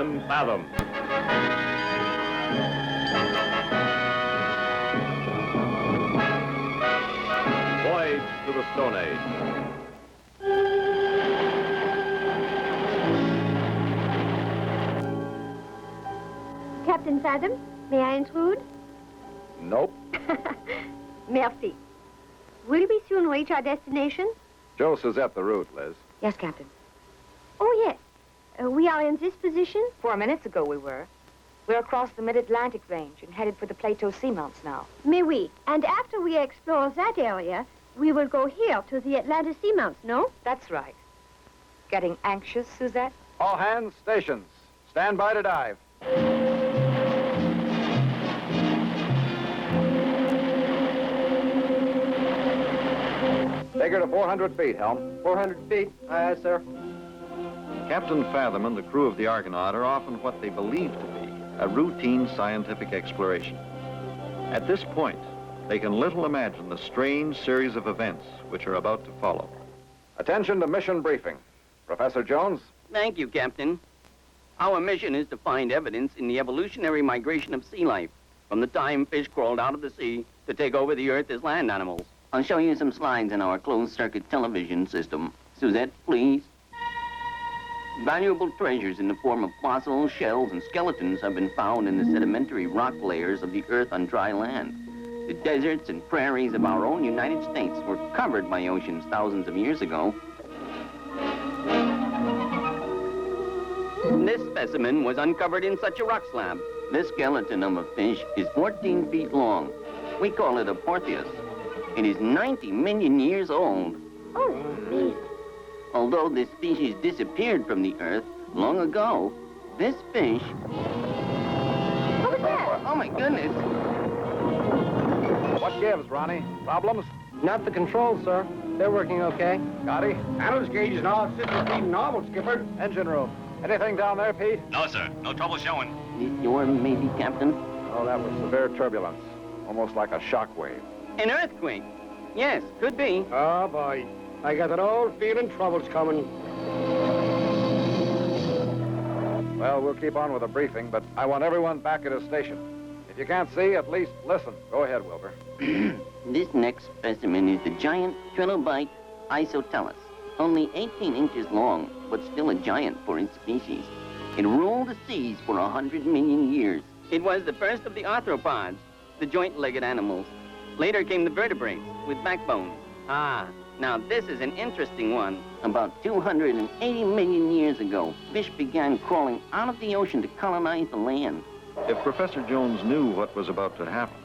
Captain Fathom. Voyage to the Stone Age. Captain Fathom, may I intrude? Nope. Merci. Will we soon reach our destination? Joe Suzette the route, Liz. Yes, Captain. Oh, yes. We are in this position? 4 minutes ago we were. We're across the mid-Atlantic range and headed for the Plateau seamounts now. Mais oui. And after we explore that area, we will go here to the Atlantic seamounts, no? That's right. Getting anxious, Suzette? All hands, stations. Stand by to dive. Take her to 400 feet, Helm. 400 feet. Aye, sir. Captain Fathom and the crew of the Argonaut are often what they believe to be a routine scientific exploration. At this point, they can little imagine the strange series of events which are about to follow. Attention to mission briefing. Professor Jones? Thank you, Captain. Our mission is to find evidence in the evolutionary migration of sea life from the time fish crawled out of the sea to take over the earth as land animals. I'll show you some slides in our closed-circuit television system. Suzette, please. Valuable treasures in the form of fossils, shells, and skeletons have been found in the sedimentary rock layers of the earth on dry land. The deserts and prairies of our own United States were covered by oceans thousands of years ago. This specimen was uncovered in such a rock slab. This skeleton of a fish is 14 feet long. We call it a Portheus. It is 90 million years old. Oh, me. Although this species disappeared from the earth long ago, this fish... What was that? Oh, my goodness. What gives, Ronnie? Problems? Not the controls, sir. They're working okay. Scotty? Analysis gauge is now 50 feet normal, Skipper. Engine room. Anything down there, Pete? No, sir. No trouble showing. Is your maybe, Captain? Oh, that was severe turbulence. Almost like a shock wave. An earthquake. Yes, could be. Oh, boy. I got that old feeling trouble's coming. Well, we'll keep on with the briefing, but I want everyone back at his station. If you can't see, at least listen. Go ahead, Wilbur. This next specimen is the giant trilobite isotellus. Only 18 inches long, but still a giant for its species. It ruled the seas for 100 million years. It was the first of the arthropods, the joint-legged animals. Later came the vertebrates with backbone. Ah, now this is an interesting one. About 280 million years ago, fish began crawling out of the ocean to colonize the land. If Professor Jones knew what was about to happen,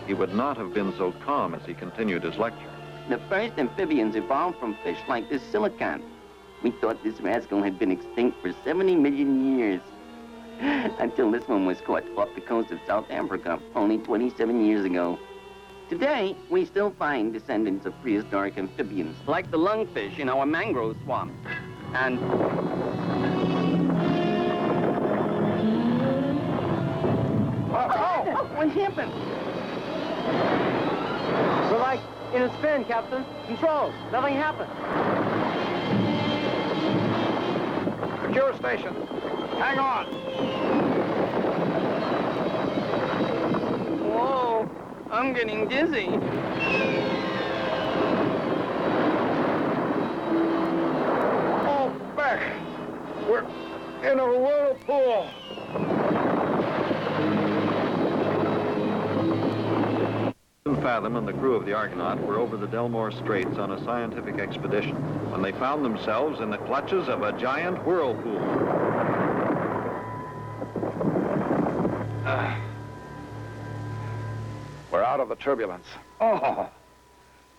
he would not have been so calm as he continued his lecture. The first amphibians evolved from fish like this silicon. We thought this rascal had been extinct for 70 million years. Until this one was caught off the coast of South Africa only 27 years ago. Today, we still find descendants of prehistoric amphibians, like the lungfish in our mangrove swamp. And... Oh, what happened? We're like in a spin, Captain. Controls. Nothing happened. Secure station. Hang on. Whoa, I'm getting dizzy. Oh, back. We're in a whirlpool. Fathom and the crew of the Argonaut were over the Delmore Straits on a scientific expedition when they found themselves in the clutches of a giant whirlpool. We're out of the turbulence. Oh,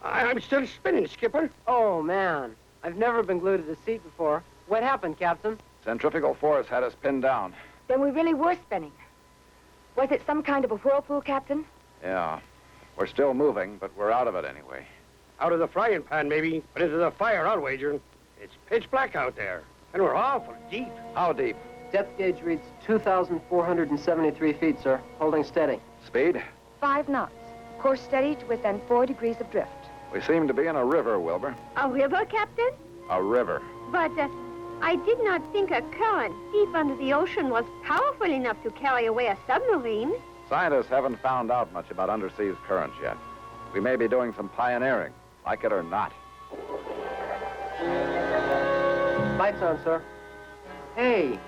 I'm still spinning, Skipper. Oh, man. I've never been glued to the seat before. What happened, Captain? Centrifugal force had us pinned down. Then we really were spinning. Was it some kind of a whirlpool, Captain? Yeah. We're still moving, but we're out of it anyway. Out of the frying pan, maybe, but into the fire, I'll wager. It's pitch black out there, and we're awful deep. How deep? Depth gauge reads 2,473 feet, sir. Holding steady. Speed? 5 knots. Course steady to within 4 degrees of drift. We seem to be in a river, Wilbur. A river, Captain? A river. But I did not think a current deep under the ocean was powerful enough to carry away a submarine. Scientists haven't found out much about undersea currents yet. We may be doing some pioneering, like it or not. Lights on, sir. Hey,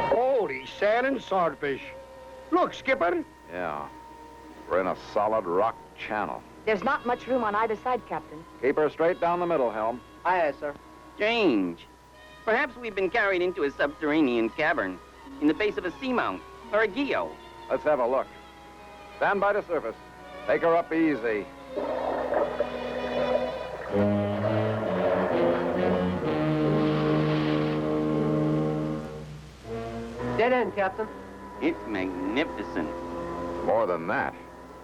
holy sand and swordfish. Look, Skipper. Yeah. We're in a solid rock channel. There's not much room on either side, Captain. Keep her straight down the middle, Helm. Aye, aye, sir. Strange. Perhaps we've been carried into a subterranean cavern in the base of a seamount or a geo. Let's have a look. Stand by the surface. Take her up easy. Dead end, Captain. It's magnificent. More than that.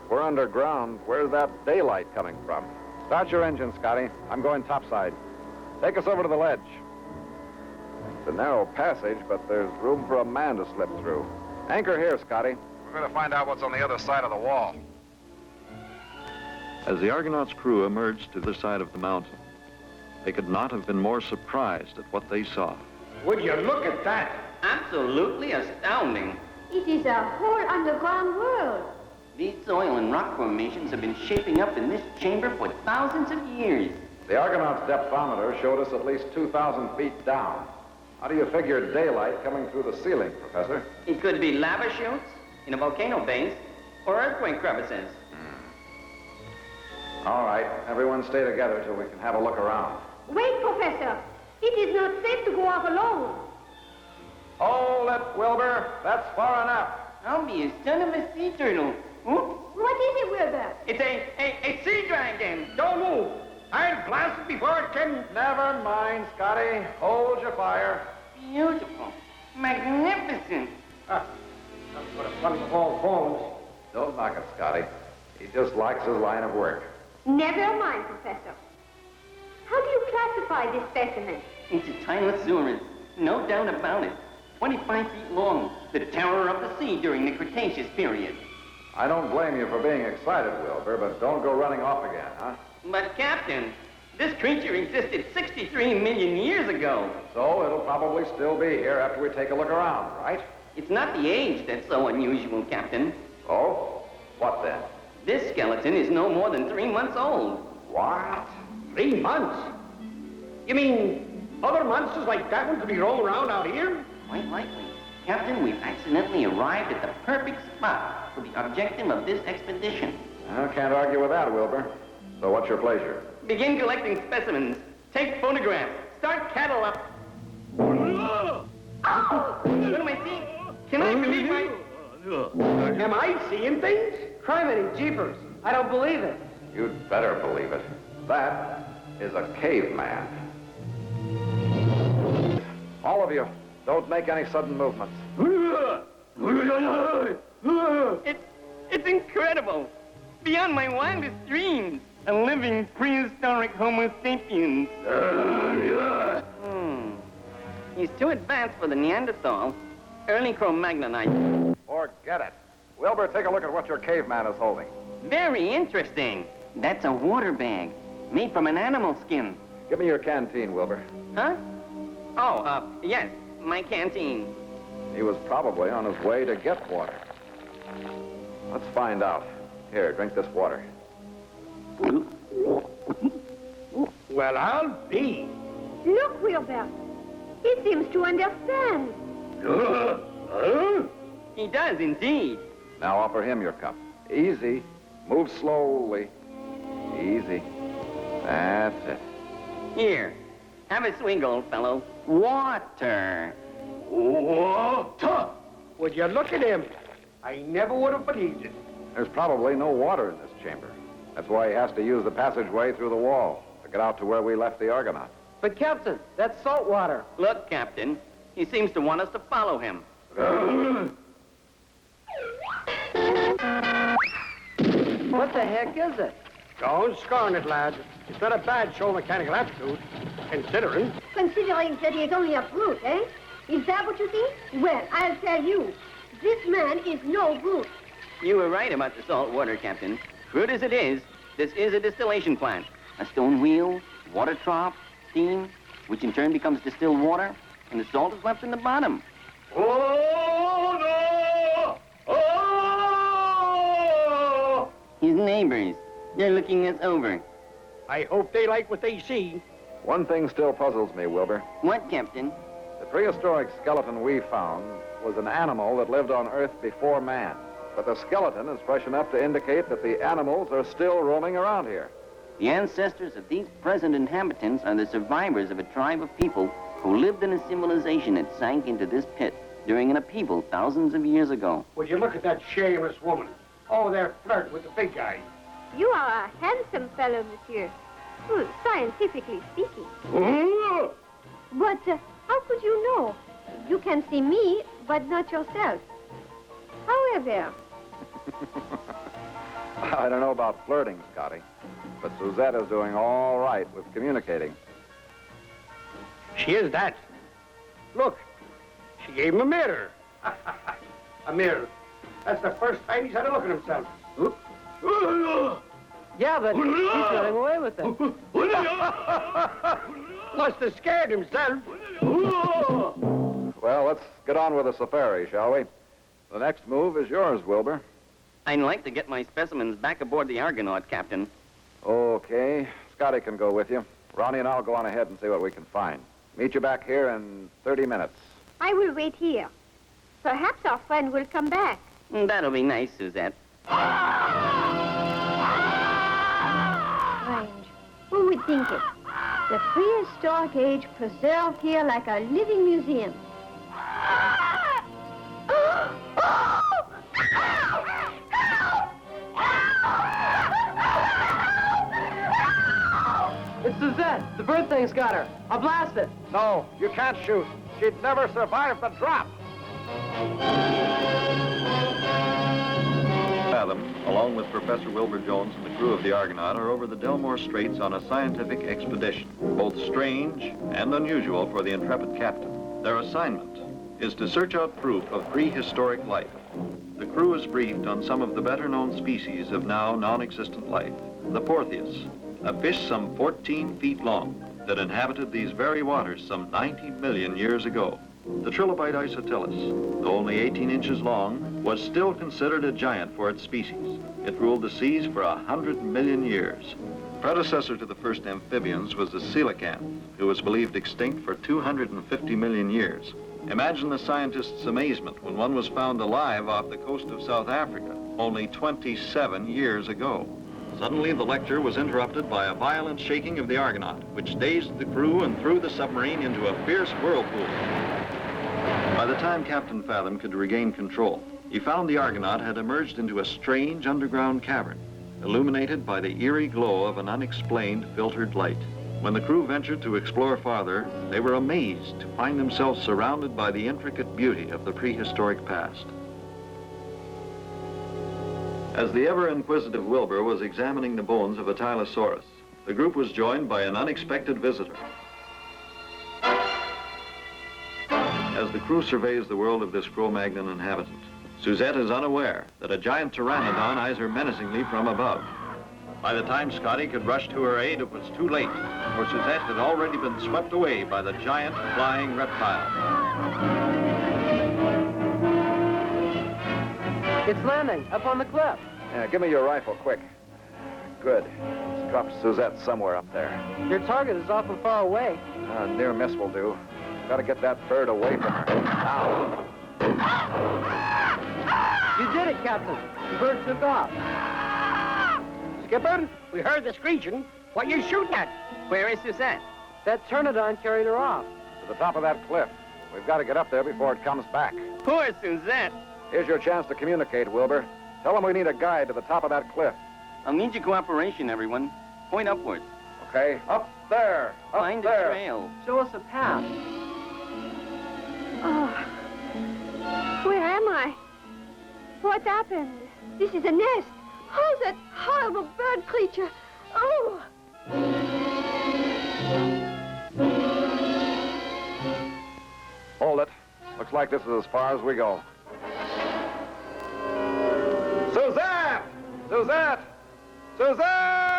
We're underground. Where's that daylight coming from? Start your engine, Scotty. I'm going topside. Take us over to the ledge. It's a narrow passage, but there's room for a man to slip through. Anchor here, Scotty. We're going to find out what's on the other side of the wall. As the Argonaut's crew emerged to the side of the mountain, they could not have been more surprised at what they saw. Would you look at that? Absolutely astounding. It is a whole underground world. These soil and rock formations have been shaping up in this chamber for thousands of years. The Argonaut's depthometer showed us at least 2,000 feet down. How do you figure daylight coming through the ceiling, Professor? It could be lava chutes in a volcano base or earthquake crevices. All right, everyone stay together till we can have a look around. Wait, Professor. It is not safe to go off alone. Hold it, Wilbur. That's far enough. I'll be a son of a sea turtle. Whoop. What is it, Wilbur? It's a sea dragon. Don't move. I'll blast it before it can... Never mind, Scotty. Hold your fire. Beautiful. Magnificent. That's what a fun of all bones. Don't knock it, Scotty. He just likes his line of work. Never mind, Professor. How do you classify this specimen? It's a Tylosaurus. No doubt about it. 25 feet long. The terror of the sea during the Cretaceous period. I don't blame you for being excited, Wilbur, but don't go running off again, huh? But, Captain, this creature existed 63 million years ago. So it'll probably still be here after we take a look around, right? It's not the age that's so unusual, Captain. Oh? What then? This skeleton is no more than 3 months old. What? 3 months? You mean other monsters like that one could be rolling around out here? Quite likely. Captain, we've accidentally arrived at the perfect spot for the objective of this expedition. I can't argue with that, Wilbur. So what's your pleasure? Begin collecting specimens. Take photographs. Start cattle up. What am I seeing? Can I believe my... Am I seeing things? Criminy jeepers. I don't believe it. You'd better believe it. That is a caveman. All of you, don't make any sudden movements. It's incredible. Beyond my wildest dreams. A living prehistoric Homo sapiens. He's too advanced for the Neanderthal. Early Cro-Magnonite. Forget it. Wilbur, take a look at what your caveman is holding. Very interesting. That's a water bag, made from an animal skin. Give me your canteen, Wilbur. Huh? Oh, yes, my canteen. He was probably on his way to get water. Let's find out. Here, drink this water. Well, I'll be. Look, Wilbur. He seems to understand. He does, indeed. Now offer him your cup. Easy. Move slowly. Easy. That's it. Here, have a swig, old fellow. Water. Water! Would you look at him? I never would have believed it. There's probably no water in this chamber. That's why he has to use the passageway through the wall to get out to where we left the Argonaut. But, Captain, that's salt water. Look, Captain, he seems to want us to follow him. What the heck is it? Don't scorn it, lad. It's not a bad show of mechanical aptitude, considering. Considering that he is only a brute, eh? Is that what you think? Well, I'll tell you. This man is no brute. You were right about the salt water, Captain. Crude as it is, This is a distillation plant. A stone wheel, water trough, steam, which in turn becomes distilled water, and the salt is left in the bottom. Oh, no! Oh! His neighbors, they're looking us over. I hope they like what they see. One thing still puzzles me, Wilbur. What, Captain? The prehistoric skeleton we found was an animal that lived on Earth before man. But the skeleton is fresh enough to indicate that the animals are still roaming around here. The ancestors of these present inhabitants are the survivors of a tribe of people who lived in a civilization that sank into this pit during an upheaval thousands of years ago. Would you look at that shameless woman? Oh, they're flirting with the big guy. You are a handsome fellow, monsieur. Well, scientifically speaking. But how could you know? You can see me, but not yourself. However, I don't know about flirting, Scotty, but Suzette is doing all right with communicating. She is that. Look, she gave him a mirror. A mirror. That's the first time he's had a look at himself. Yeah, but he's running away with it. Must have scared himself. Well, let's get on with the safari, shall we? The next move is yours, Wilbur. I'd like to get my specimens back aboard the Argonaut, Captain. Okay. Scotty can go with you. Ronnie and I'll go on ahead and see what we can find. Meet you back here in 30 minutes. I will wait here. Perhaps our friend will come back. That'll be nice, Suzette. Strange. Who would think it? The prehistoric age preserved here like a living museum. It's Suzette. The bird thing's got her. I'll blast it. No, you can't shoot. She'd never survive the drop. Fathom, along with Professor Wilbur Jones and the crew of the Argonaut, are over the Delmore Straits on a scientific expedition, both strange and unusual for the intrepid captain. Their assignment is to search out proof of prehistoric life. The crew is briefed on some of the better-known species of now non-existent life. The Portheus, a fish some 14 feet long that inhabited these very waters some 90 million years ago. The trilobite Isotellus, though only 18 inches long, was still considered a giant for its species. It ruled the seas for 100 million years. Predecessor to the first amphibians was the coelacanth, who was believed extinct for 250 million years. Imagine the scientists' amazement when one was found alive off the coast of South Africa only 27 years ago. Suddenly, the lecture was interrupted by a violent shaking of the Argonaut, which dazed the crew and threw the submarine into a fierce whirlpool. By the time Captain Fathom could regain control, he found the Argonaut had emerged into a strange underground cavern, illuminated by the eerie glow of an unexplained filtered light. When the crew ventured to explore farther, they were amazed to find themselves surrounded by the intricate beauty of the prehistoric past. As the ever-inquisitive Wilbur was examining the bones of a Tylosaurus, the group was joined by an unexpected visitor. As the crew surveys the world of this Cro-Magnon inhabitant, Suzette is unaware that a giant pteranodon eyes her menacingly from above. By the time Scotty could rush to her aid, it was too late, for Suzette had already been swept away by the giant flying reptile. It's landing up on the cliff. Yeah, give me your rifle, quick. Good. Let's drop Suzette somewhere up there. Your target is awful far away. Near miss will do. Gotta get that bird away from her. Now. You did it, Captain. The bird took off. Skipper, we heard the screeching. What you shooting at? Where is Suzette? That pteranodon carried her off. To the top of that cliff. We've got to get up there before it comes back. Poor Suzette. Here's your chance to communicate, Wilbur. Tell them we need a guide to the top of that cliff. I'll need your cooperation, everyone. Point upwards. Okay? Up there! Up Find there! a trail. Show us a path. Oh, where am I? What happened? This is a nest. Oh, that horrible bird creature. Oh! Hold it. Looks like this is as far as we go. Suzette! Suzette! Suzette!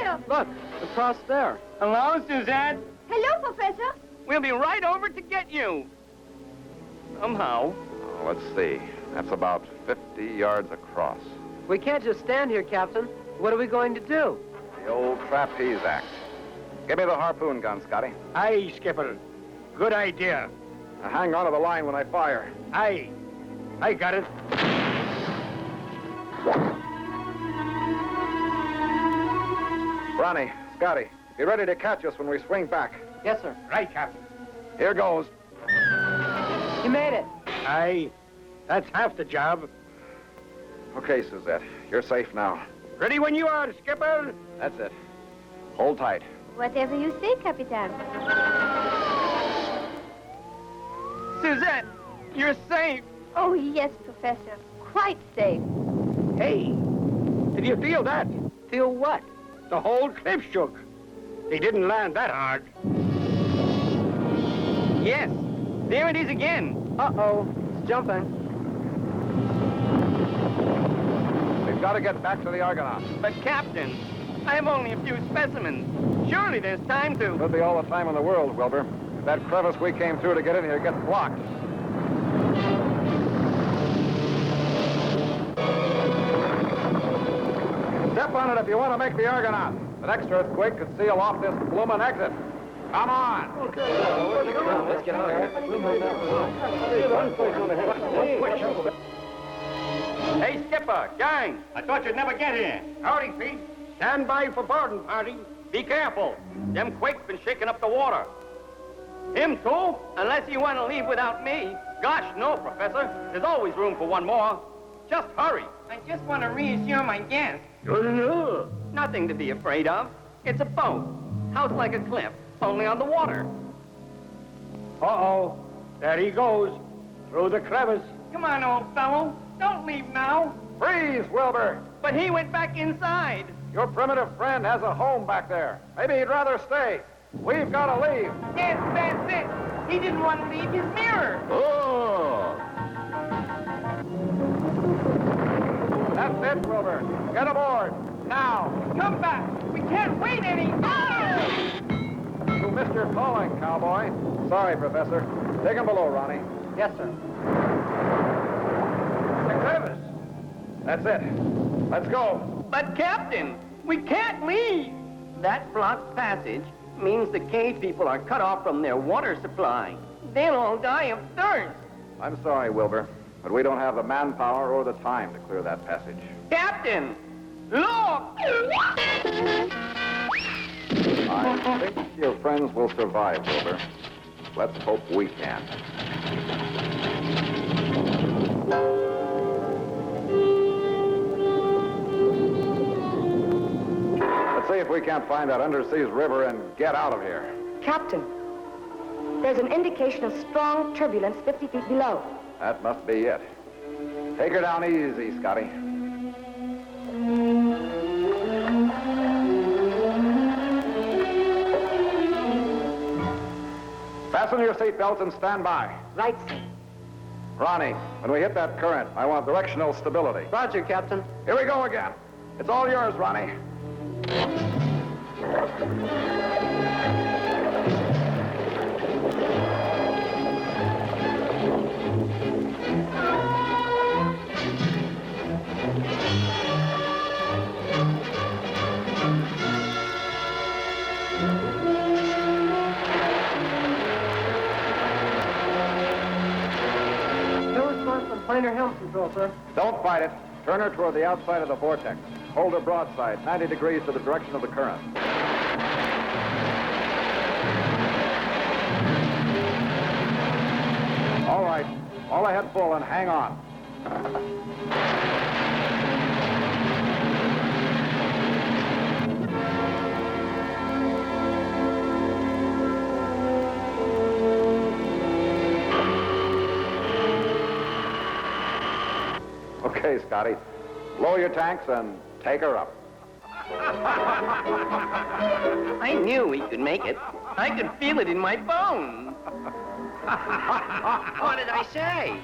here. Look, across there. Hello, Suzette. Hello, Professor. We'll be right over to get you. Somehow. Oh, let's see. That's about 50 yards across. We can't just stand here, Captain. What are we going to do? The old trapeze act. Give me the harpoon gun, Scotty. Aye, Skipper. Good idea. Now hang on to the line when I fire. Aye. I got it. Ronnie, Scotty, be ready to catch us when we swing back. Yes, sir. Right, Captain. Here goes. You made it. Aye. That's half the job. Okay, Suzette, you're safe now. Ready when you are, Skipper. That's it. Hold tight. Whatever you say, Capitan. Suzette, you're safe. Oh, yes, Professor. Quite safe. Hey, did you feel that? Feel what? The whole cliff shook. They didn't land that hard. Yes. There it is again. Uh-oh. It's jumping. We've got to get back to the Argonaut. But, Captain, I have only a few specimens. Surely there's time to... Could be all the time in the world, Wilbur. If that crevice we came through to get in here gets blocked. Step on it if you want to make the Argonaut. The next earthquake could seal off this bloomin' exit. Come on. Let's get out of here. Hey, Skipper, gang. I thought you'd never get here. Howdy, Pete. Stand by for boarding party. Be careful. Them quakes been shaking up the water. Him too? Unless you want to leave without me. Gosh, no, Professor. There's always room for one more. Just hurry. I just want to reassure my guests. Nothing to be afraid of. It's a boat. House like a cliff, only on the water. Uh-oh. There he goes. Through the crevice. Come on, old fellow. Don't leave now. Freeze, Wilbur. But he went back inside. Your primitive friend has a home back there. Maybe he'd rather stay. We've got to leave. Yes, that's it. He didn't want to leave his mirror. Oh. That's it, Wilbur. Get aboard. Now. Come back. We can't wait any. You missed your calling, cowboy. Sorry, Professor. Take him below, Ronnie. Yes, sir. The crevice. That's it. Let's go. But, Captain, we can't leave. That blocked passage means the cave people are cut off from their water supply. They'll all die of thirst. I'm sorry, Wilbur, but we don't have the manpower or the time to clear that passage. Captain, look! I think your friends will survive, Wilbur. Let's hope we can. Let's see if we can't find that underseas river and get out of here. Captain, there's an indication of strong turbulence 50 feet below. That must be it. Take her down easy, Scotty. Fasten your seatbelts and stand by. Right, sir. Ronnie, when we hit that current, I want directional stability. Roger, Captain. Here we go again. It's all yours, Ronnie. No response from planar helm control, sir. Don't fight it. Turn her toward the outside of the vortex. Hold her broadside, 90 degrees to the direction of the current. All right. All ahead full and hang on. Okay, Scotty. Lower your tanks and take her up. I knew we could make it. I could feel it in my bones. What did I say?